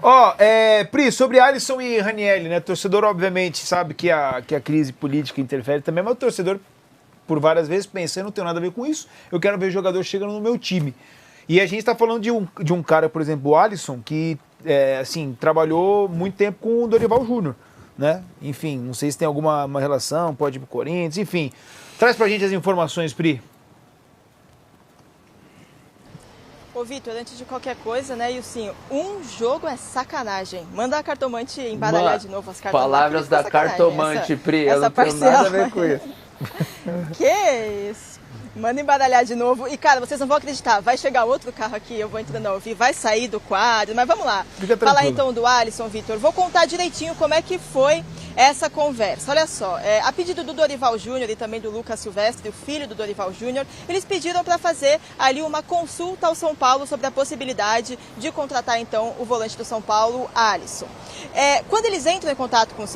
Ó, Pri, sobre Alisson e Ranieri, né? O torcedor, obviamente, sabe que a crise política interfere também, mas o torcedor, por várias vezes, pensa, eu não tenho nada a ver com isso, eu quero ver o jogador chegando no meu time. E a gente está falando de um cara, por exemplo, o Alisson, que, assim, trabalhou muito tempo com o Dorival Júnior, né? Enfim, não sei se tem alguma relação, pode ir pro Corinthians, enfim. Traz pra gente as informações, Pri. Ô, Vitor, antes de qualquer coisa, né, Ilcinho, um jogo é sacanagem. Manda a cartomante embaralhar de novo as cartas. Palavras da cartomante, Pri, eu não tenho nada a ver com isso. Que isso? Manda embaralhar de novo. E, cara, vocês não vão acreditar. Vai chegar outro carro aqui, eu vou entrando ao vivo, vai sair do quadro. Mas vamos lá. Falar então do Alisson, Vitor. Vou contar direitinho como é que foi essa conversa. Olha só, a pedido do Dorival Júnior e também do Lucas Silvestre, o filho do Dorival Júnior, eles pediram para fazer ali uma consulta ao São Paulo sobre a possibilidade de contratar então o volante do São Paulo, Alisson. Quando eles entram em contato com o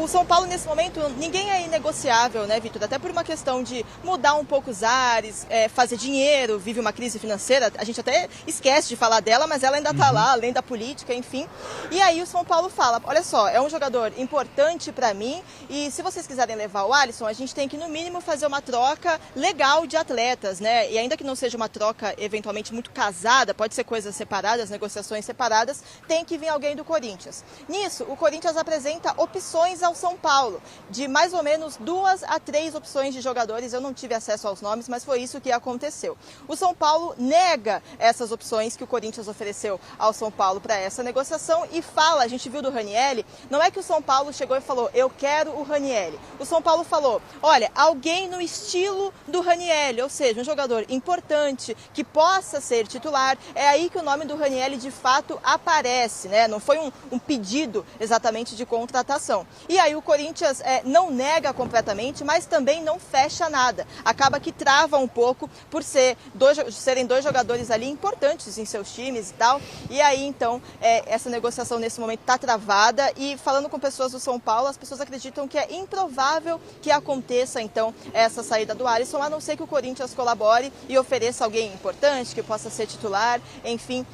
São Paulo nesse momento, ninguém é inegociável, né, Vitor? Até por uma questão de mudar um pouco os ares, fazer dinheiro, vive uma crise financeira, a gente até esquece de falar dela, mas ela ainda está lá, além da política, enfim. E aí o São Paulo fala, olha só, é um jogador importante para mim e se vocês quiserem levar o Alisson, a gente tem que no mínimo fazer uma troca legal de atletas, né? E ainda que não seja uma troca eventualmente muito casada, pode ser coisas separadas, negociações separadas, tem que vir alguém do Corinthians. Nisso, o Corinthians apresenta opções ao São Paulo, de mais ou menos 2 a 3 opções de jogadores, eu não tive acesso aos nomes, mas foi isso que aconteceu. O São Paulo nega essas opções que o Corinthians ofereceu ao São Paulo para essa negociação e fala, a gente viu do Ranieri, não é que o São Paulo chegou e falou, eu quero o Ranieri. O São Paulo falou, olha, alguém no estilo do Ranieri, ou seja, um jogador importante, que possa ser titular, é aí que o nome do Ranieri de fato aparece, né? Não foi um pedido exatamente de contratação. E aí o Corinthians não nega completamente, mas também não fecha nada. Acaba que trava um pouco por serem dois jogadores ali importantes em seus times e tal. E aí, então, essa negociação nesse momento está travada e falando com pessoas do São Paulo, as pessoas acreditam que é improvável que aconteça, então, essa saída do Alisson, a não ser que o Corinthians colabore e ofereça alguém importante, que possa ser titular, enfim.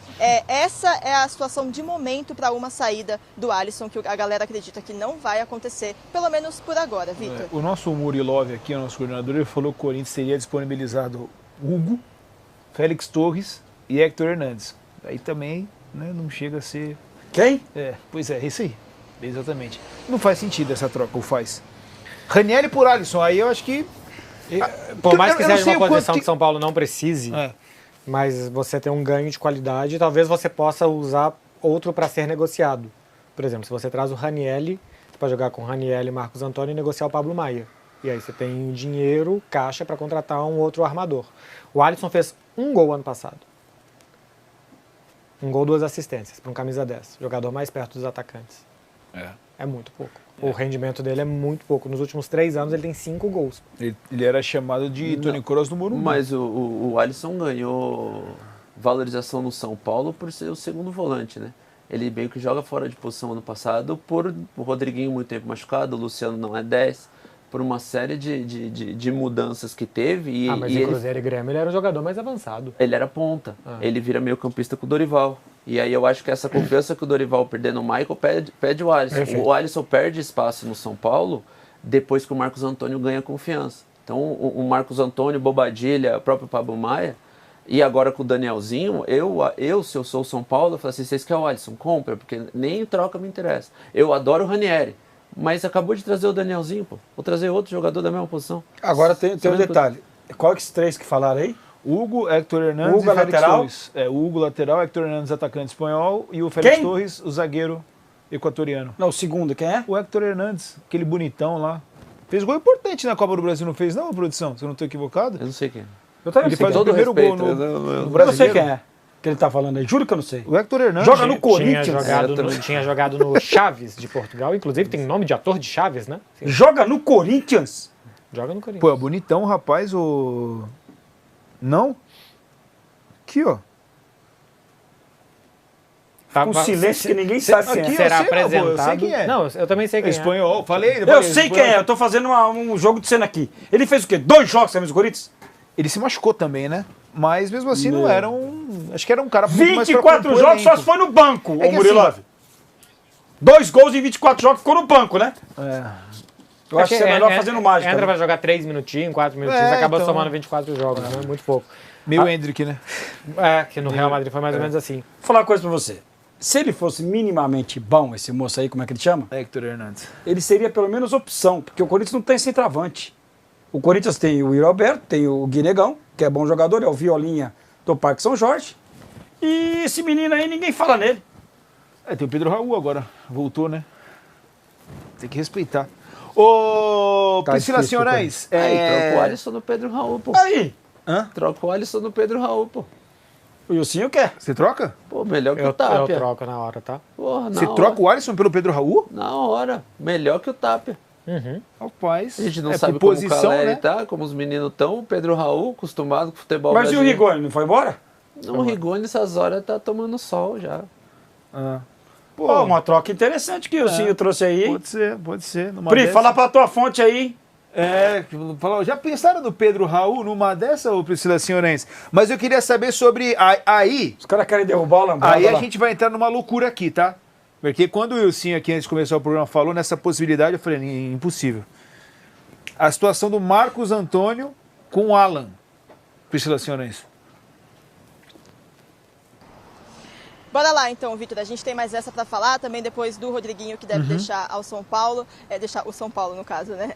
Essa é a situação de momento para uma saída do Alisson, que a galera acredita que não vai acontecer, pelo menos por agora, Vitor. O nosso Murilov aqui, o nosso coordenador, ele falou que o Corinthians teria disponibilizado Hugo, Félix Torres e Héctor Hernandes. Aí também, né, não chega a ser... Quem? Pois é, isso aí. Exatamente. Não faz sentido essa troca, ou faz? Ranieri por Alisson, aí eu acho que... Por mais que seja uma posição que São Paulo não precise, mas você tem um ganho de qualidade, talvez você possa usar outro para ser negociado. Por exemplo, se você traz o Ranieri, você pode jogar com Ranieri e Marcos Antônio e negociar o Pablo Maia. E aí você tem dinheiro, caixa para contratar um outro armador. O Alisson fez 1 gol ano passado. 1 gol, 2 assistências para um camisa 10. Jogador mais perto dos atacantes. É muito pouco. O rendimento dele é muito pouco. Nos últimos 3 anos ele tem 5 gols. Ele era chamado de Tony Kroos do Morumbi. Mas o Alisson ganhou valorização no São Paulo por ser o segundo volante, né? Ele meio que joga fora de posição ano passado por o Rodriguinho muito tempo machucado, o Luciano não é 10, por uma série de mudanças que teve. Mas em Cruzeiro e Grêmio ele era um jogador mais avançado. Ele era ponta. Ele vira meio campista com o Dorival. E aí eu acho que essa confiança que o Dorival perdeu no Michael pede o Alisson. Perfeito. O Alisson perde espaço no São Paulo depois que o Marcos Antônio ganha confiança. Então o Marcos Antônio, Bobadilha, o próprio Pablo Maia, e agora com o Danielzinho, se eu sou o São Paulo, eu falo assim, vocês querem o Alisson? Compra, porque nem troca me interessa. Eu adoro o Ranieri, mas acabou de trazer o Danielzinho, pô. Vou trazer outro jogador da mesma posição. Agora tem um detalhe. Qual que é os 3 que falaram aí? Hugo, Héctor Hernandes Hugo, e Félix lateral? Torres. O Hugo lateral, Héctor Hernandes atacante espanhol e o Félix Torres, o zagueiro equatoriano. Não, o segundo, quem é? O Héctor Hernandes, aquele bonitão lá. Fez gol importante na Copa do Brasil, não fez não, produção? Se eu não estou equivocado? Eu não sei quem é. Eu também ele sei faz quem o primeiro gol no Eu Brasileiro. não sei quem é que ele tá falando aí, juro que eu não sei. O Héctor Hernandes. Joga no Corinthians. Tinha jogado no Chaves de Portugal, inclusive tem nome de ator de Chaves, né? Sim. Joga no Corinthians? Joga no Corinthians. Pô, é bonitão, rapaz, o... Não? Aqui, ó. Com silêncio que ninguém sabe quem é. Será apresentado. Eu sei quem é. Não, eu também sei quem é. Espanhol, falei. Eu sei quem é, eu tô fazendo um jogo de cena aqui. Ele fez o quê? 2 jogos com o Corinthians? Ele se machucou também, né? Mas mesmo assim não era acho que era um cara muito mais 24 jogos só se foi no banco, o Murilov. Assim, 2 gols em 24 jogos, ficou no banco, né? Eu acho que é melhor fazendo mágica. Entra pra jogar 3 minutinhos, 4 minutinhos, acaba somando 24 jogos, né? Muito pouco. Meio Hendrick, né? Que no Real Madrid foi mais ou menos assim. Vou falar uma coisa pra você. Se ele fosse minimamente bom, esse moço aí, como é que ele chama? Héctor Hernandes. Ele seria pelo menos opção, porque o Corinthians não tem centroavante. O Corinthians tem o Yuri Alberto, tem o Guinegão, que é bom jogador, é o Violinha do Parque São Jorge. E esse menino aí, ninguém fala nele. Tem o Pedro Raul agora, voltou, né? Tem que respeitar. Ô, Priscila Senhorais. Troca o Alisson no Pedro Raul, pô. Aí. Troca o Alisson no Pedro Raul, pô. O Ilcinho quer. Você troca? Pô, melhor que o Tapia. Eu troco na hora, tá? Porra, Você troca o Alisson pelo Pedro Raul? Na hora. Melhor que o Tapia. Rapaz. A gente não sabe como o Caleri tá, como os meninos estão. O Pedro Raul, acostumado com o futebol brasileiro. Mas e o Rigoni, não foi embora? Não, o Rigoni nessas horas tá tomando sol já. Pô, uma troca interessante que o Ilcinho trouxe aí. Pode ser. Pri, fala pra tua fonte aí. Já pensaram no Pedro Raul numa dessa, ô Priscila Senhorense? Mas eu queria saber sobre aí. Os caras querem derrubar o Lambrado. Aí a gente vai entrar numa loucura aqui, tá? Porque quando o Wilson aqui, antes de começar o programa, falou nessa possibilidade, eu falei, impossível. A situação do Marcos Antônio com o Alan. Priscila Senhorense. Bora lá então, Vitor. A gente tem mais essa para falar também depois do Rodriguinho, que deve deixar ao São Paulo. Deixar o São Paulo, no caso, né?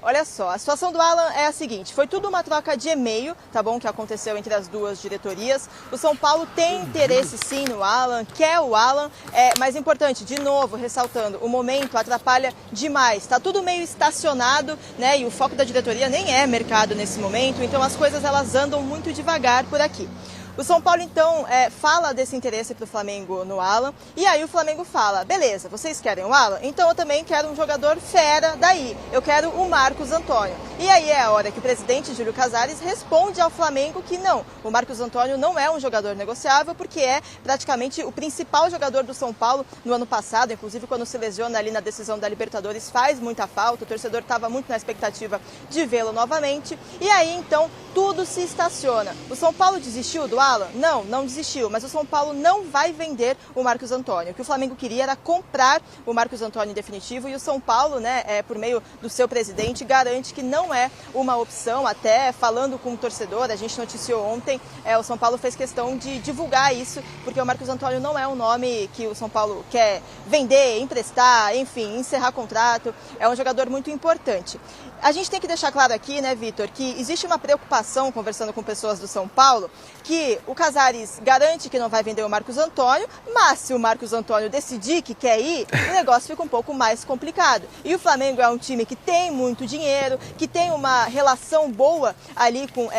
Olha só, a situação do Alan é a seguinte: foi tudo uma troca de e-mail, tá bom? Que aconteceu entre as duas diretorias. O São Paulo tem interesse sim no Alan, quer o Alan, mas importante, de novo, ressaltando, o momento atrapalha demais. Tá tudo meio estacionado, né? E o foco da diretoria nem é mercado nesse momento, então as coisas elas andam muito devagar por aqui. O São Paulo, então, fala desse interesse para o Flamengo no Alan, e aí o Flamengo fala, beleza, vocês querem o Alan? Então eu também quero um jogador fera daí, eu quero o Marcos Antônio. E aí é a hora que o presidente Júlio Casares responde ao Flamengo que não, o Marcos Antônio não é um jogador negociável, porque é praticamente o principal jogador do São Paulo no ano passado, inclusive quando se lesiona ali na decisão da Libertadores, faz muita falta, o torcedor estava muito na expectativa de vê-lo novamente, e aí então tudo se estaciona. O São Paulo desistiu do Alan? Não desistiu, mas o São Paulo não vai vender o Marcos Antônio. O que o Flamengo queria era comprar o Marcos Antônio em definitivo, e o São Paulo, né, por meio do seu presidente, garante que não é uma opção. Até falando com o torcedor, a gente noticiou ontem, o São Paulo fez questão de divulgar isso, porque o Marcos Antônio não é um nome que o São Paulo quer vender, emprestar, enfim, encerrar contrato. É um jogador muito importante. A gente tem que deixar claro aqui, né, Vitor, que existe uma preocupação, conversando com pessoas do São Paulo, que o Casares garante que não vai vender o Marcos Antônio, mas se o Marcos Antônio decidir que quer ir, o negócio fica um pouco mais complicado. E o Flamengo é um time que tem muito dinheiro, que tem uma relação boa ali com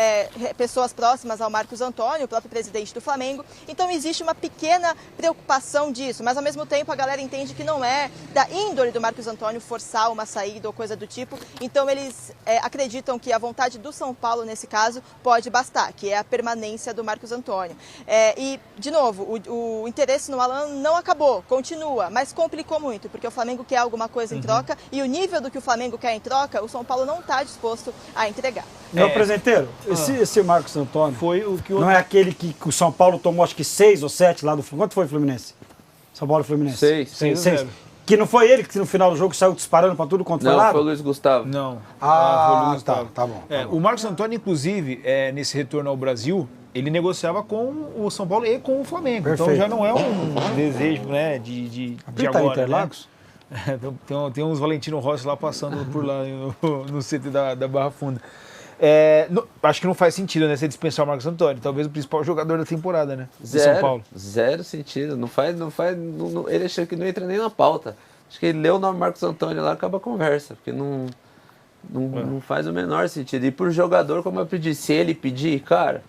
pessoas próximas ao Marcos Antônio, o próprio presidente do Flamengo. Então existe uma pequena preocupação disso, mas ao mesmo tempo a galera entende que não é da índole do Marcos Antônio forçar uma saída ou coisa do tipo. Então eles acreditam que a vontade do São Paulo, nesse caso, pode bastar, que é a permanência do Marcos Antônio. E, de novo, o interesse no Alan não acabou, continua, mas complicou muito, porque o Flamengo quer alguma coisa em troca, e o nível do que o Flamengo quer em troca, o São Paulo não está disposto a entregar. Meu presenteiro, esse Marcos Antônio foi o que não é aquele que o São Paulo tomou acho que 6 ou 7 lá do Fluminense. Quanto foi o Fluminense? São Paulo e Fluminense? 6. Que não foi ele que no final do jogo saiu disparando para tudo quanto foi lado? Não, foi o Luiz Gustavo. Não. Foi o Luiz Gustavo. Tá bom. O Marcos Antônio, inclusive, nesse retorno ao Brasil, ele negociava com o São Paulo e com o Flamengo. Perfeito. Então já não é um desejo, né, de agora, Interlagos. Né? Tem uns Valentino Rossi lá passando por lá no CT da Barra Funda. Acho que não faz sentido, né, você dispensar o Marcos Antônio, talvez o principal jogador da temporada, né? São Paulo. Zero sentido. Ele achou que não entra nem na pauta. Acho que ele leu o nome Marcos Antônio lá, acaba a conversa, porque não faz o menor sentido. E por jogador, como eu pedi, se ele pedir, cara,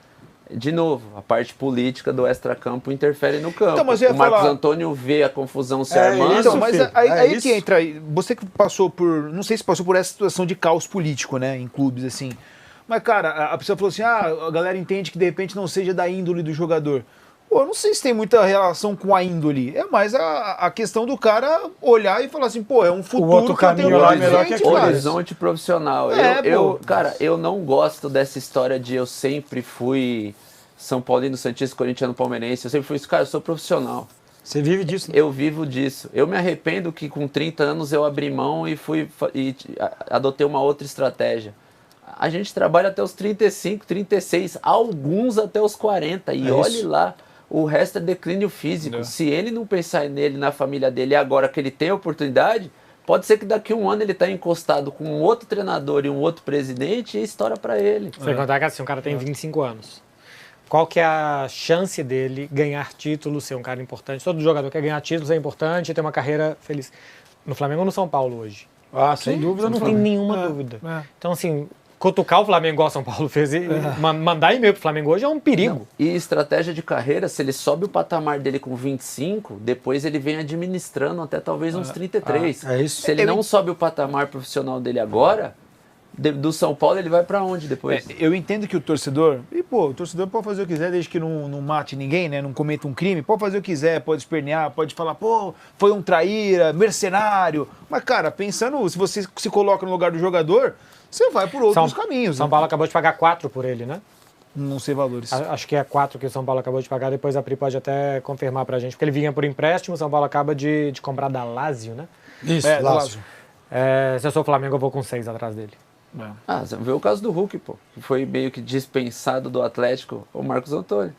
de novo, a parte política do extracampo interfere no campo. Então, o Marcos Antônio vê a confusão se armando. Então, mas aí que entra, você que passou por, não sei se passou por essa situação de caos político, né, em clubes assim. Mas, cara, a pessoa falou assim, a galera entende que de repente não seja da índole do jogador. Pô, eu não sei se tem muita relação com a índole. É mais a questão do cara olhar e falar assim, pô, é um futuro. O outro caminho lá é melhor que aqui. Horizonte profissional. Cara, eu não gosto dessa história de eu sempre fui São Paulino, Santista, Corintiano, Palmeirense. Eu sempre fui isso, cara, eu sou profissional. Você vive disso? Eu vivo disso. Eu me arrependo que com 30 anos eu abri mão e adotei uma outra estratégia. A gente trabalha até os 35, 36, alguns até os 40. E olhe lá, o resto é declínio físico. Se ele não pensar nele, na família dele, agora que ele tem a oportunidade, pode ser que daqui a um ano ele está encostado com um outro treinador e um outro presidente e estoura para ele. Você contar que assim, um cara tem 25 anos. Qual que é a chance dele ganhar título, ser um cara importante? Todo jogador quer ganhar título, ser importante e ter uma carreira feliz. No Flamengo ou no São Paulo hoje? Ah, sem dúvida. Não tem nenhuma dúvida. Então, assim, cutucar o Flamengo igual o São Paulo fez e mandar e-mail pro Flamengo hoje é um perigo. Não. E estratégia de carreira, se ele sobe o patamar dele com 25, depois ele vem administrando até talvez uns 33. É isso. Se ele não sobe o patamar profissional dele agora, do São Paulo ele vai pra onde depois? Eu entendo que o torcedor, o torcedor pode fazer o que quiser desde que não mate ninguém, né? Não cometa um crime, pode fazer o que quiser, pode espernear, pode falar, pô, foi um traíra, mercenário. Mas, cara, pensando, se você se coloca no lugar do jogador, você vai por outros caminhos. São Paulo acabou de pagar 4 por ele, né? Não sei valores. Acho que é 4 que o São Paulo acabou de pagar, depois a Pri pode até confirmar pra gente, porque ele vinha por empréstimo, o São Paulo acaba de comprar da Lazio, né? Isso, Lazio. Se eu sou o Flamengo, eu vou com 6 atrás dele. Você vê o caso do Hulk, pô. Que foi meio que dispensado do Atlético, o Marcos Antônio.